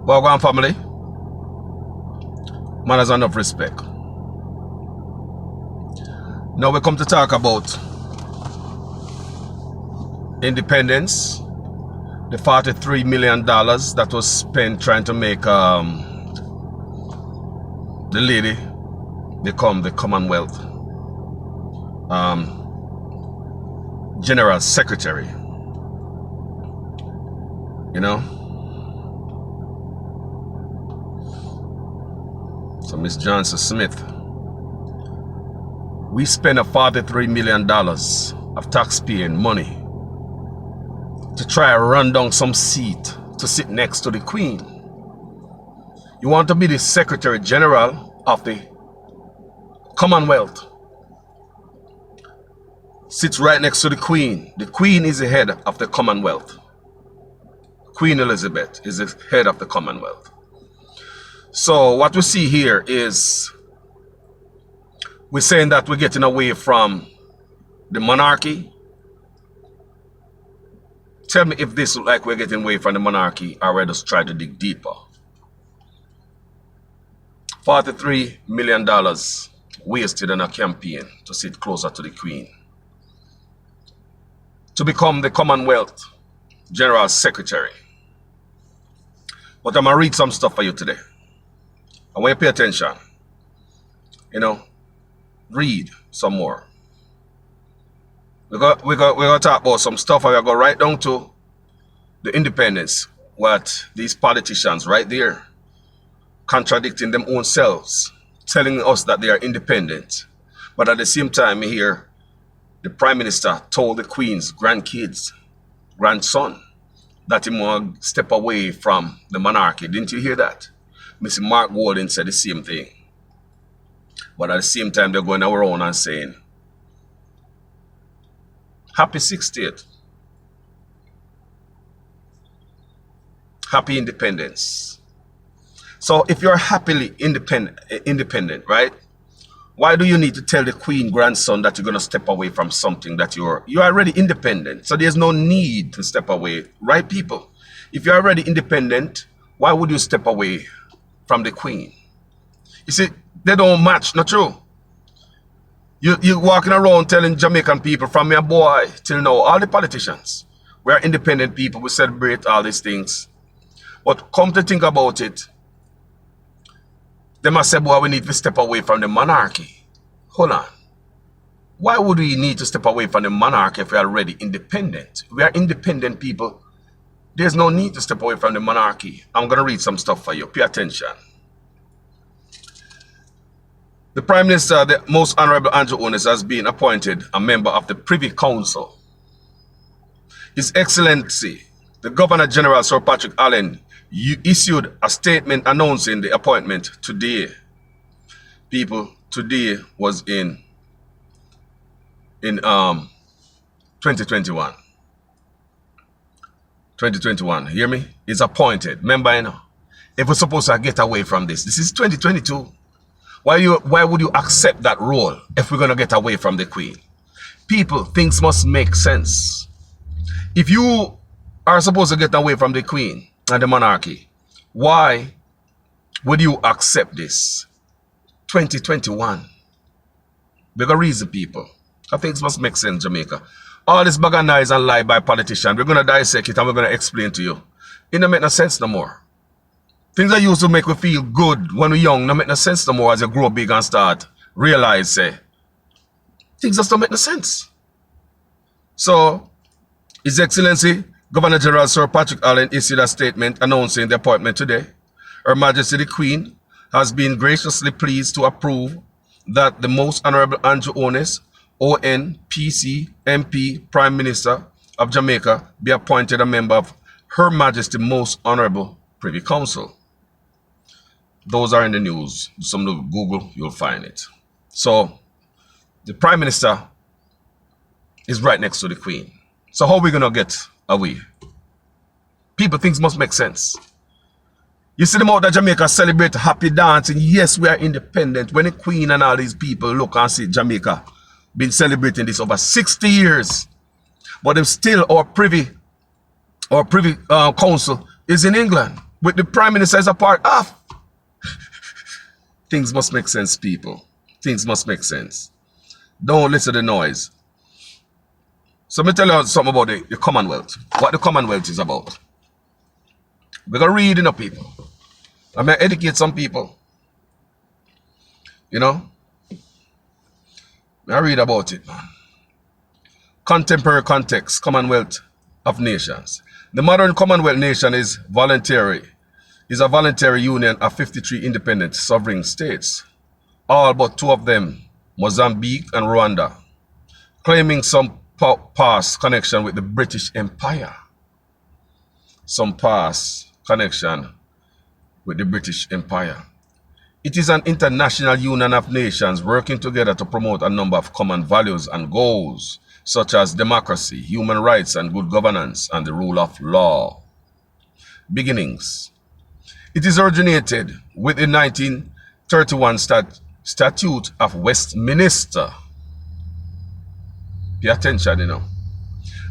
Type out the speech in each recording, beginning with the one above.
Well, family, man has enough respect. Now we come to talk about independence, the $43 million that was spent trying to make the lady become the Commonwealth General Secretary. You know? So Miss Johnson Smith, we spent a $43 million of taxpaying money to try and run down some seat to sit next to the Queen. You want to be the Secretary General of the Commonwealth. Sits right next to the Queen. The Queen is the head of the Commonwealth. Queen Elizabeth is the head of the Commonwealth. So what we see here is we're saying that we're getting away from the monarchy. Tell me if this looks like we're getting away from the monarchy or we're just trying to dig deeper. $43 million wasted on a campaign to sit closer to the Queen. To become the Commonwealth General Secretary. But I'm going to read some stuff for you today. I want you to pay attention. You know, read some more. We're going to talk about some stuff. We're going to go right down to the independence. What these politicians right there contradicting them own selves, telling us that they are independent. But at the same time here, the Prime Minister told the Queen's grandson, that he want to step away from the monarchy. Didn't you hear that? Mr. Mark Walden said the same thing. But at the same time, they're going around and saying, happy 60th. Happy independence. So if you're happily independent, right? Why do you need to tell the Queen grandson that you're going to step away from something that you're already independent? So there's no need to step away, right, people? If you're already independent, why would you step away from the Queen? You see, they don't match, not true? You're walking around telling Jamaican people from your boy till now, all the politicians, we are independent people, we celebrate all these things. But come to think about it, they must say, boy, we need to step away from the monarchy. Hold on. Why would we need to step away from the monarchy if we are already independent? We are independent people. There's no need to step away from the monarchy. I'm going to read some stuff for you. Pay attention. The Prime Minister, the Most Honorable Andrew Onis, has been appointed a member of the Privy Council. His Excellency, the Governor General Sir Patrick Allen, issued a statement announcing the appointment today. People, today was in 2021. 2021, hear me? He's appointed. Remember, you know, if we're supposed to get away from this, this is 2022. Why would you accept that role if we're going to get away from the Queen? People, things must make sense. If you are supposed to get away from the Queen and the monarchy, why would you accept this? 2021. We're going to reason, people. Things must make sense, Jamaica. All this bag of noise and lie by politicians, we're going to dissect it and we're going to explain to you. It don't make no sense no more. Things that used to make we feel good when we're young don't make no sense no more as you grow big and start realize, say, things just don't make no sense. So, His Excellency, Governor General Sir Patrick Allen issued a statement announcing the appointment today. Her Majesty the Queen has been graciously pleased to approve that the Most Honorable Andrew Onis, ON, PC, MP, Prime Minister of Jamaica, be appointed a member of Her Majesty Most Honorable Privy Council. Those are in the news. Some of Google, you'll find it. So, the Prime Minister is right next to the Queen. So how are we going to get away? People, things must make sense. You see them out that Jamaica celebrate happy dancing. Yes, we are independent. When the Queen and all these people look and see Jamaica been celebrating this over 60 years. But still our privy council is in England. with the Prime Minister as a part of. Things must make sense, people. Things must make sense. Don't listen to the noise. So let me tell you something about the Commonwealth. What the Commonwealth is about. We're going to read it, people. I'm going to educate some people. You know? I read about it, man. Contemporary context, Commonwealth of Nations. The modern Commonwealth nation is a voluntary union of 53 independent sovereign states, all but 2 of them, Mozambique and Rwanda, claiming some past connection with the British Empire. Some past connection with the British Empire. It is an international union of nations working together to promote a number of common values and goals, such as democracy, human rights and good governance, and the rule of law. Beginnings. It is originated with the 1931 Statute of Westminster. Pay attention, you know.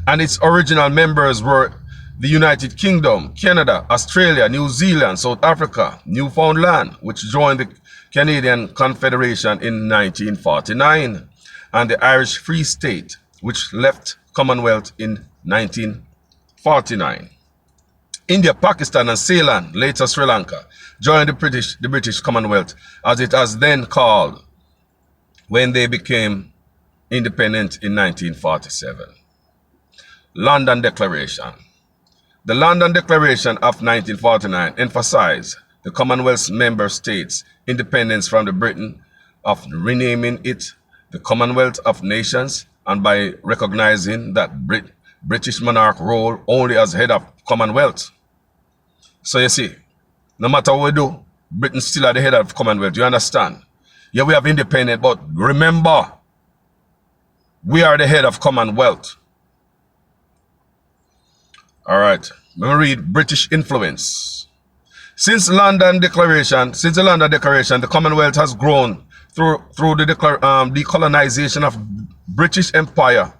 And its original members were the United Kingdom, Canada, Australia, New Zealand, South Africa, Newfoundland, which joined the Canadian Confederation in 1949, and the Irish Free State, which left Commonwealth in 1949. India, Pakistan, and Ceylon, later Sri Lanka, joined the British Commonwealth, as it was then called, when they became independent in 1947. London Declaration. The London Declaration of 1949 emphasized the Commonwealth's member states' independence from the Britain, of renaming it the Commonwealth of Nations, and by recognizing that British monarch role only as head of Commonwealth. So you see, no matter what we do, Britain still at the head of Commonwealth. You understand? Yeah, we have independence, but remember, we are the head of Commonwealth. All right, let me read British influence. Since the London Declaration, the Commonwealth has grown through the decolonization of British Empire,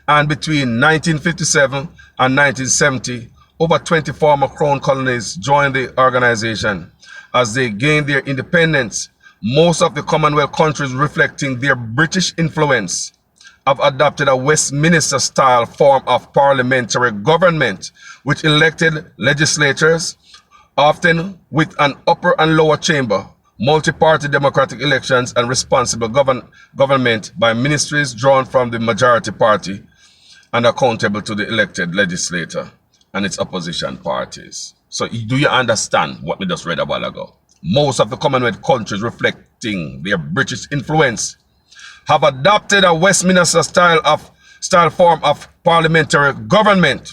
and between 1957 and 1970, over 20 former Crown colonies joined the organization. As they gained their independence, most of the Commonwealth countries, reflecting their British influence, have adopted a Westminster-style form of parliamentary government, which elected legislatures, often with an upper and lower chamber, multi-party democratic elections, and responsible government by ministries drawn from the majority party and accountable to the elected legislator and its opposition parties. So do you understand what we just read a while ago? Most of the Commonwealth countries, reflecting their British influence, have adopted a Westminster style form of parliamentary government.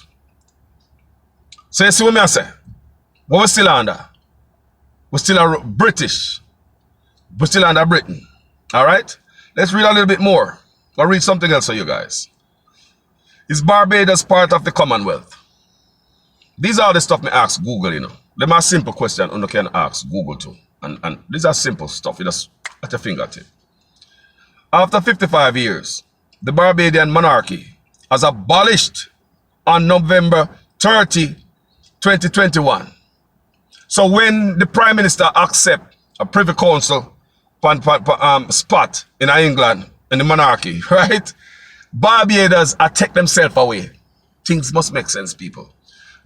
So you see what I say? What we're still under? We're still British. We're still under Britain. All right? Let's read a little bit more. I'll read something else for you guys. Is Barbados part of the Commonwealth? These are the stuff me ask Google, you know. Them are simple questions you can ask Google too. And these are simple stuff. You just at your fingertip. After 55 years, the Barbadian monarchy has abolished on November 30, 2021. So when the Prime Minister accepts a Privy Council spot in England, in the monarchy, right? Barbados are take themselves away. Things must make sense, people.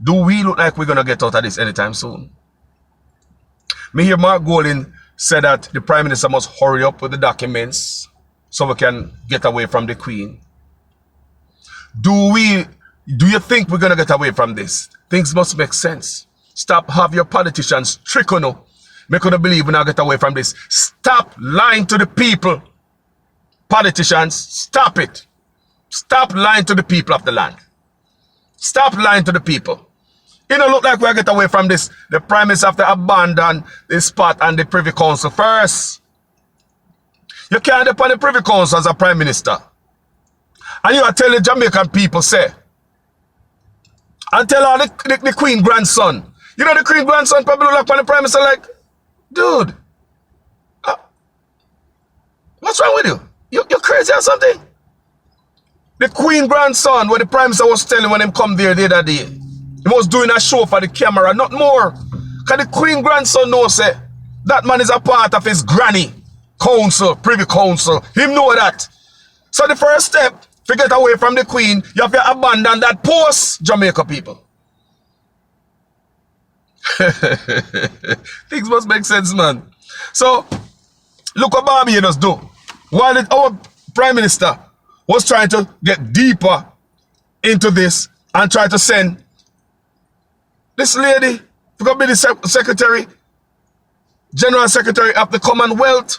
Do we look like we're going to get out of this anytime soon? Me hear Mark Golding said that the Prime Minister must hurry up with the documents so we can get away from the Queen. Do you think we're going to get away from this? Things must make sense. Stop have your politicians trick on you. Make you believe we're not get away from this. Stop lying to the people. Politicians, stop it. Stop lying to the people of the land. Stop lying to the people. It don't look like we're get away from this. The Prime Minister have to abandon the spot and the Privy Council first. You can't depend on the Privy Council as a Prime Minister. And you are telling the Jamaican people, say, and tell all the Queen grandson. You know the Queen grandson probably look like on the Prime Minister like, dude, what's wrong with you? You're crazy or something? The Queen grandson, what the Prime Minister was telling when him come there the other day, he was doing a show for the camera, not more. Because the Queen grandson knows say that man is a part of his granny council, privy council. Him know that. So the first step to get away from the Queen, you have to abandon that post, Jamaica people. Things must make sense, man. So, look what Barbados do. While our Prime Minister was trying to get deeper into this and try to send this lady to be the Secretary, General Secretary of the Commonwealth.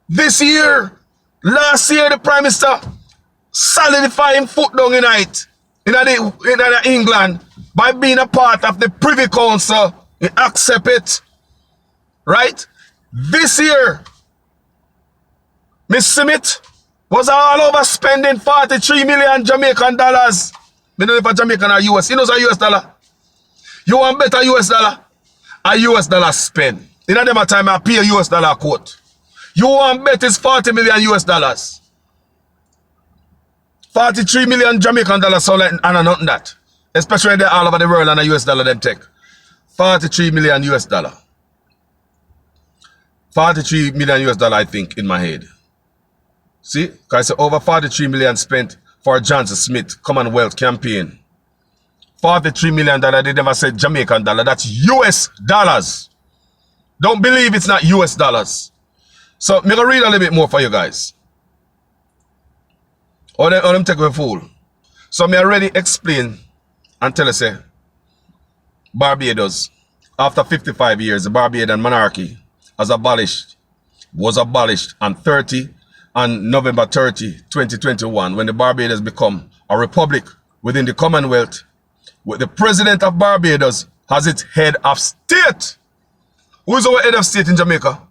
This year, last year, the Prime Minister solidifying foot down in England by being a part of the Privy Council. He accept it. Right? This year, Miss Smith was all over spending 43 million Jamaican dollars. I don't know if a Jamaican or US. You know, it's a US dollar. You want better US dollar? A US dollar spend. In a them time, I pay a US dollar quote. You want bet is 40 million US dollars. 43 million Jamaican dollars, so like, and nothing that. Especially they're all over the world and a US dollar them take. 43 million US dollar. 43 million US dollar, I think, in my head. See? Because over 43 million spent for Johnson Smith Commonwealth campaign. 43 million dollar, they never said Jamaican dollar. That's US dollars. Don't believe it's not US dollars. So, I'm going to read a little bit more for you guys. Or them take a fool. So, I already explain and tell you, say, Barbados, after 55 years, the Barbadian monarchy was abolished on November 30, 2021, when the Barbados become a republic within the Commonwealth, with the president of Barbados as its head of state. Who is our head of state in Jamaica?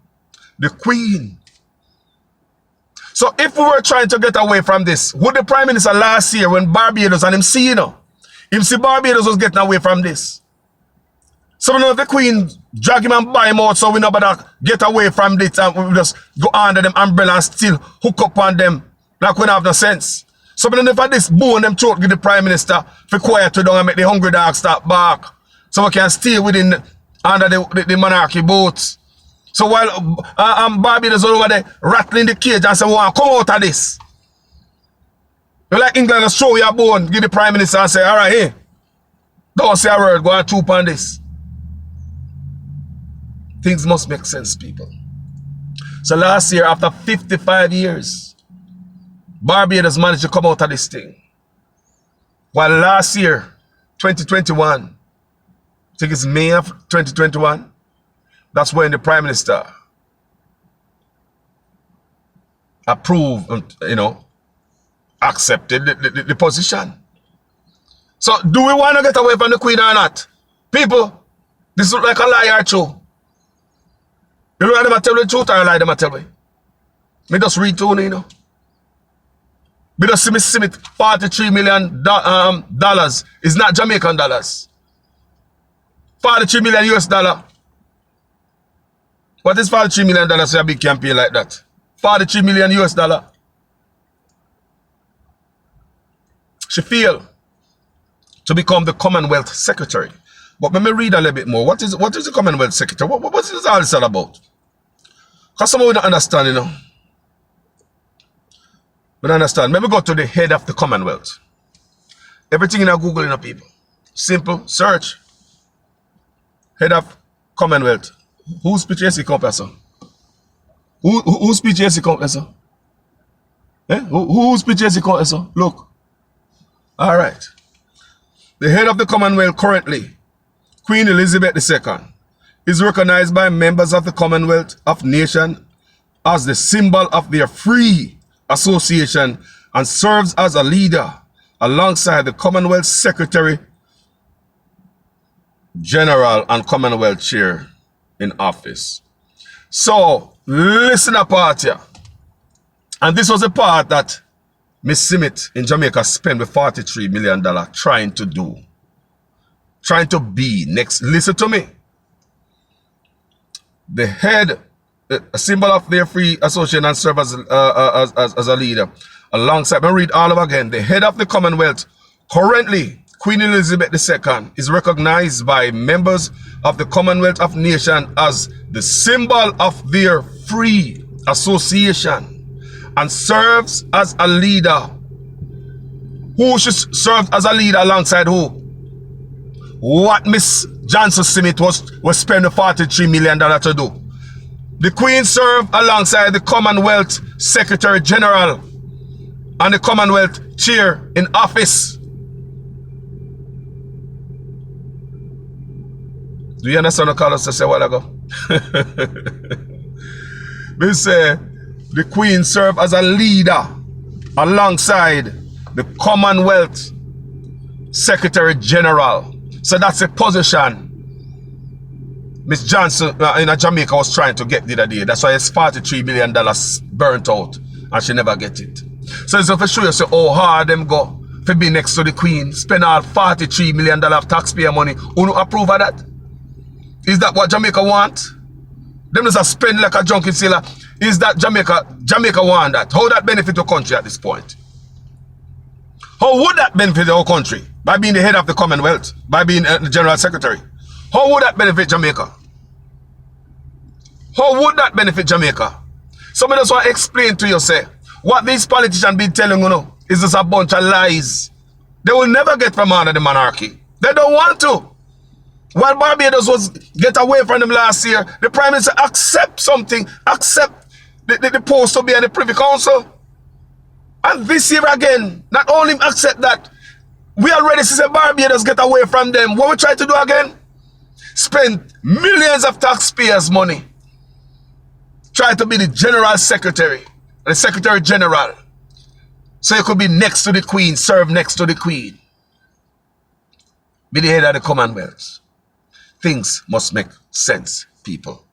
The Queen. So if we were trying to get away from this, would the Prime Minister last year when Barbados and him see Barbados was getting away from this? So now the Queen drag him and buy him out so we know better get away from this and we just go under them umbrella and still hook up on them like we don't have no sense. So then if this bone them throat give the Prime Minister for quiet to down and make the hungry dog stop bark so we can stay within under the monarchy boats. So while Barbados over there rattling the cage and say, well, come out of this. You like England to show your bone, give the Prime Minister and say, all right, hey, don't say a word, go and troop on this. Things must make sense, people. So last year, after 55 years, Barbados managed to come out of this thing. While last year, 2021, I think it's May of 2021, that's when the Prime Minister approved and, accepted the position. So, do we want to get away from the Queen or not? People, this looks like a liar too. You know them tell the truth or lie them tell me? Me just read to you, Me just see me $43 million dollars is not Jamaican dollars. 43 million US dollar. What is $43 million for a big campaign like that? 43 million US dollar. She failed to become the Commonwealth Secretary. But let me read a little bit more. What is the Commonwealth Secretary? What is all this all about? Because some of you don't understand, We don't understand. Let me go to the head of the Commonwealth. Everything in our Google, people. Simple search. Head of Commonwealth. Who's PTSD compressor? Who's PTSD compressor? Who's PTSD compressor? Look. All right. The head of the Commonwealth currently, Queen Elizabeth II, is recognized by members of the Commonwealth of Nations as the symbol of their free association and serves as a leader alongside the Commonwealth Secretary General and Commonwealth Chair in office. So, listen up part here. And this was the part that Miss Smith in Jamaica spent with $43 million trying to do. Trying to be next. Listen to me. The head, a symbol of their free association and serve as a leader. Alongside, I'll read all of again. The head of the Commonwealth currently Queen Elizabeth II is recognized by members of the Commonwealth of Nations as the symbol of their free association and serves as a leader. Who should serve as a leader alongside who? What Miss Johnson Smith was spending $43 million to do. The Queen served alongside the Commonwealth Secretary General and the Commonwealth Chair in office. Do you understand what Carlos said a while ago? We say the Queen served as a leader alongside the Commonwealth Secretary General. So that's a position Miss Johnson in Jamaica was trying to get the other day. That's why it's $43 million burnt out and she never get it. So it's for sure you say how hard them go to be next to the Queen, spend all $43 million of taxpayer money. Who don't approve of that? Is that what Jamaica want? Them just spend like a junkie sailor. Is that Jamaica want that? How that benefit your country at this point? How would that benefit our country? By being the head of the Commonwealth, by being the General Secretary. How would that benefit Jamaica? How would that benefit Jamaica? Somebody just want to explain to you, say, what these politicians been telling you now is just a bunch of lies. They will never get from under the monarchy. They don't want to. While Barbados was get away from them last year, the Prime Minister accept something, accept the post to be in the Privy Council. And this year again, not only accept that, we already see Barbados get away from them. What we try to do again? Spend millions of taxpayers' money. Try to be the General Secretary, the Secretary General. So you could be next to the Queen, serve next to the Queen. Be the head of the Commonwealth. Things must make sense, people.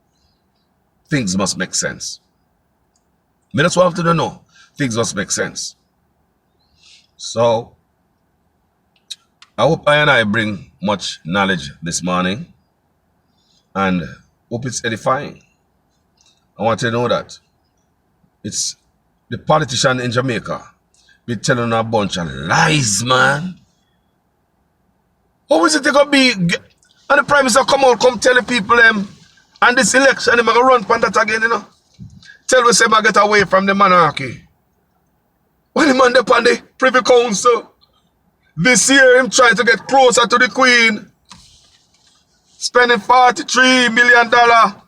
Things must make sense. I just want to know. Things must make sense. So, I hope I and I bring much knowledge this morning. And hope it's edifying. I want you to know that it's the politician in Jamaica be telling a bunch of lies, man. How is it going to be? And the Prime Minister come tell the people and this election, they're going to run for that again, you know. Tell us they get away from the monarchy. When the man up on the Privy Council, this year him trying to get closer to the Queen. Spending $43 million.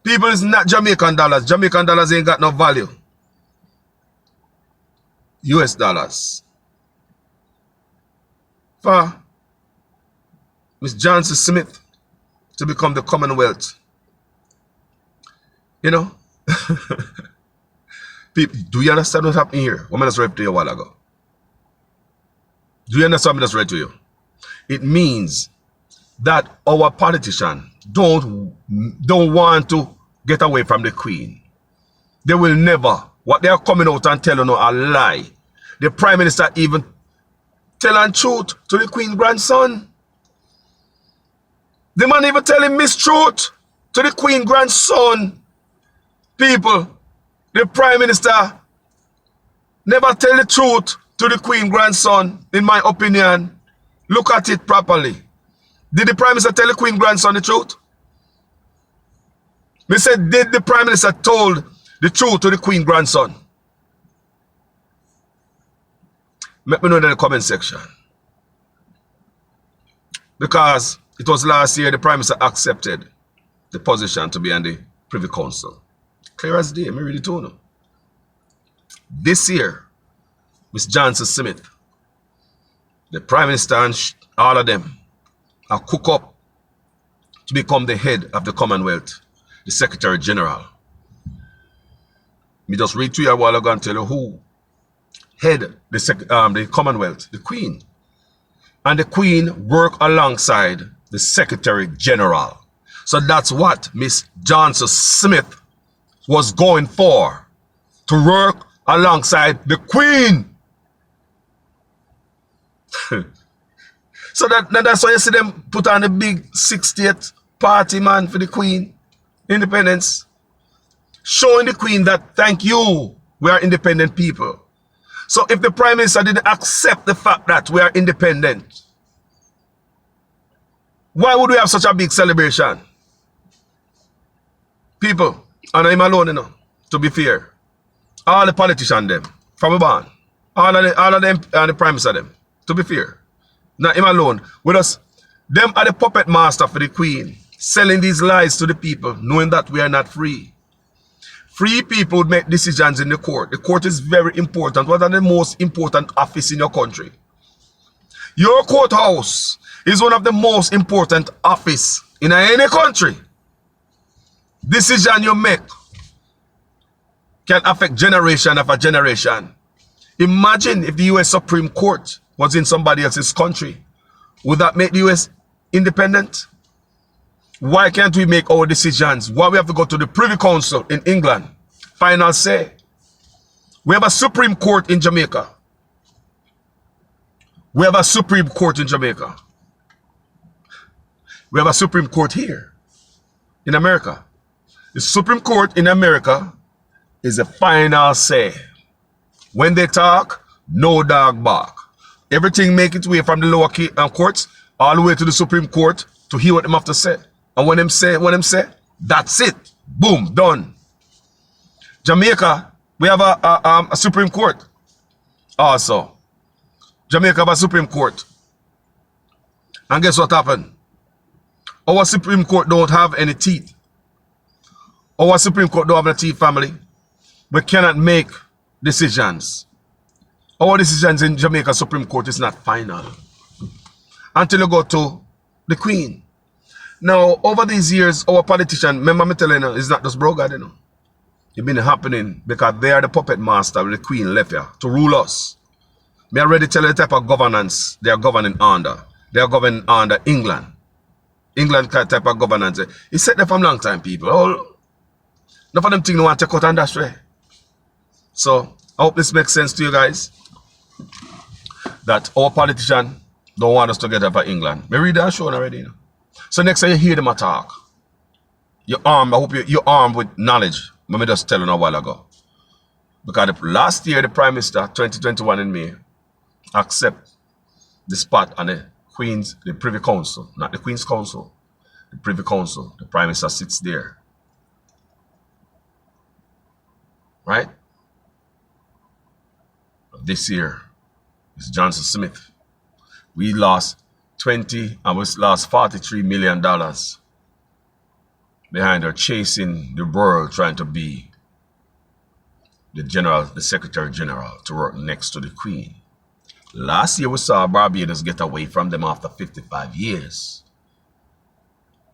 People, is not Jamaican dollars. Jamaican dollars ain't got no value. US dollars. For Miss Johnson Smith to become the Commonwealth. You know? People, do you understand what's happening here? What I just read to you a while ago. Do you understand what I just read to you? It means that our politicians don't want to get away from the Queen. They will never. What they are coming out and telling you a lie. The Prime Minister even telling truth to the Queen grandson. The man even telling mistruth to the Queen grandson. People, the Prime Minister never tell the truth to the Queen grandson, in my opinion. Look at it properly. Did the Prime Minister tell the Queen grandson the truth? Me said, did the Prime Minister told the truth to the Queen grandson? Let me know in the comment section. Because it was last year the Prime Minister accepted the position to be on the Privy Council. Clear as day, me really told you. This year, Miss Johnson Smith, the Prime Minister and all of them are cook up to become the head of the Commonwealth, the Secretary General. Me just read to you a while ago and tell you who head the Commonwealth, the Queen. And the Queen work alongside the Secretary General. So that's what Miss Johnson Smith was going for, to work alongside the Queen. So that's why you see them put on the big 60th party, man, for the Queen. Independence. Showing the Queen that, thank you, we are independent people. So if the Prime Minister didn't accept the fact that we are independent, Why would we have such a big celebration? People, and I'm alone, you know, to be fair. All the politicians, them, from a band, all of them, and the prime minister, them, to be fair. Not him alone. With us, them are the puppet master for the Queen, selling these lies to the people, knowing that we are not free. Free people would make decisions in the court. The court is very important. What are the most important office in your country? Your courthouse is one of the most important office in any country. Decision you make can affect generation after generation. Imagine if the US Supreme Court was in somebody else's country. Would that make the US independent? Why can't we make our decisions? Why we have to go to the Privy Council in England? Final say. We have a Supreme Court in Jamaica. We have a Supreme Court in Jamaica. We have a Supreme Court here in America. The Supreme Court in America is a final say. When they talk, no dog bark. Everything make its way from the lower courts all the way to the Supreme Court to hear what them have to say. And when them say, that's it. Boom, done. Jamaica, we have a Supreme Court. Also, Jamaica have a Supreme Court. And guess what happened? Our Supreme Court don't have any teeth. Our Supreme Court don't have any teeth, family. We cannot make decisions. Our decisions in Jamaica Supreme Court is not final until you go to the Queen. Now, over these years, our politicians, remember me telling you, it's not just Brogard, you know. It's been happening because they are the puppet master with the Queen left here to rule us. Me already tell you the type of governance they are governing under. They are governing under England. England type of governance. It's set there from long time, people. None of them think they want to cut on that way. So, I hope this makes sense to you guys. That our politicians don't want us together for England. Me read that show already, you know. So next time you hear them talk, you're armed. I hope you're armed with knowledge. Let me just tell you a while ago. Because last year, the Prime Minister, 2021 in May, accept the spot on the Privy Council, not the Queen's Council, the Privy Council. The Prime Minister sits there. Right? This year, it's Johnson Smith. We lost $43 million behind her chasing the world, trying to be the Secretary General to work next to the Queen. Last year we saw Barbados get away from them after 55 years.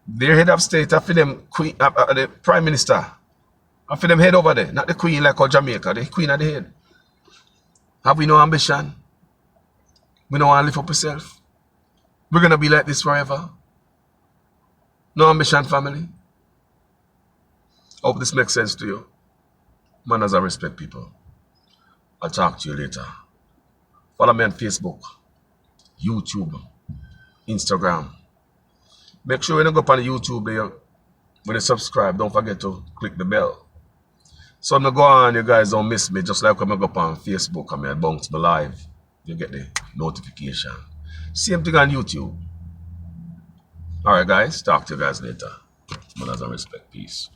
Their head of state, after them Queen, the Prime Minister, after them head over there, not the Queen like our Jamaica, the Queen at the head. Have we no ambition? We don't want to live up ourselves. We're going to be like this forever. No ambition, family. Hope this makes sense to you. Manners and respect, people. I'll talk to you later. Follow me on Facebook, YouTube, Instagram. Make sure you don't go up on YouTube there. When you subscribe, don't forget to click the bell. So when I go on, you guys don't miss me. Just like when I go up on Facebook and I bounce me live, you get the notification. Same thing on YouTube. Alright guys, talk to you guys later. Manners and respect. Peace.